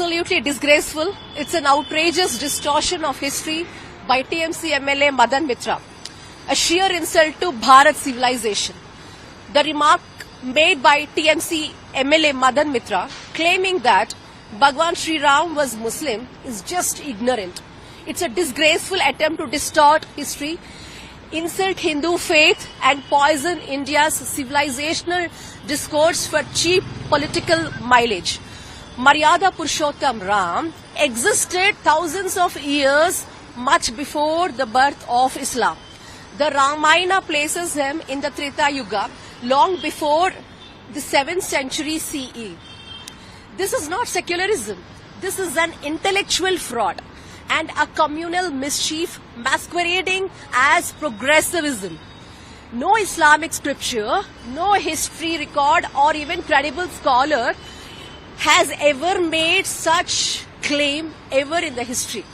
absolutely disgraceful. It's an outrageous distortion of history by TMC MLA Madan Mitra, a sheer insult to Bharat civilization. The remark made by TMC MLA Madan Mitra, claiming that Bhagwan Sri Ram was Muslim, is just ignorant. It's a disgraceful attempt to distort history, insult Hindu faith, and poison India's civilizational discourse for cheap political mileage. Maryada Purushottam Ram existed thousands of years much before the birth of Islam. The Ramayana places him in the Treta Yuga long before the 7th century CE. This is not secularism. This is an intellectual fraud and a communal mischief masquerading as progressivism. No Islamic scripture, no history record, or even credible scholar has ever made such claim ever in the history.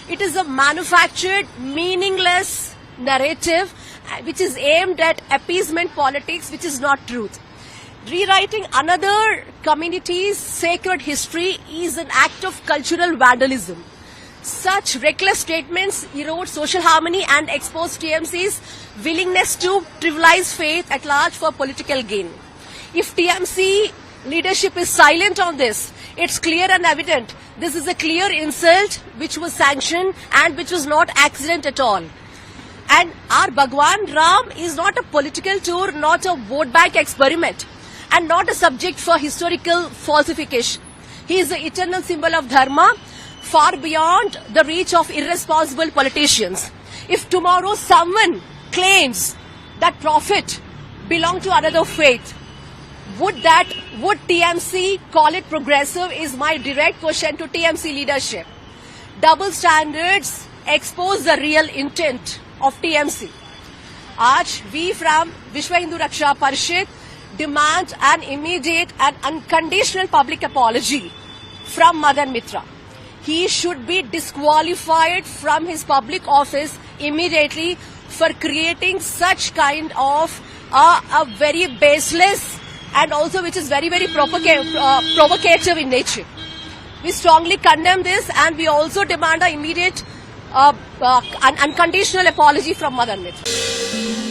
It is a manufactured, meaningless narrative which is aimed at appeasement politics, which is not truth. Rewriting another community's sacred history is an act of cultural vandalism. Such reckless statements erode social harmony and expose TMC's willingness to trivialize faith at large for political gain. If TMC leadership is silent on this, it's clear and evident this is a clear insult which was sanctioned and which was not accident at all. And our Bhagwan Ram is not a political tour, not a vote bank experiment, and not a subject for historical falsification. He is the eternal symbol of dharma, far beyond the reach of irresponsible politicians. If tomorrow someone claims that prophet belonged to another faith, would TMC call it progressive is my direct question to TMC leadership. Double standards expose the real intent of TMC. Aj we from Vishwa Hindu Raksha Parishad demand an immediate and unconditional public apology from Madan Mitra. He should be disqualified from his public office immediately for creating such kind of a very baseless and also which is very, very provocative in nature. We strongly condemn this, and we also demand an immediate unconditional apology from Madan Mitra.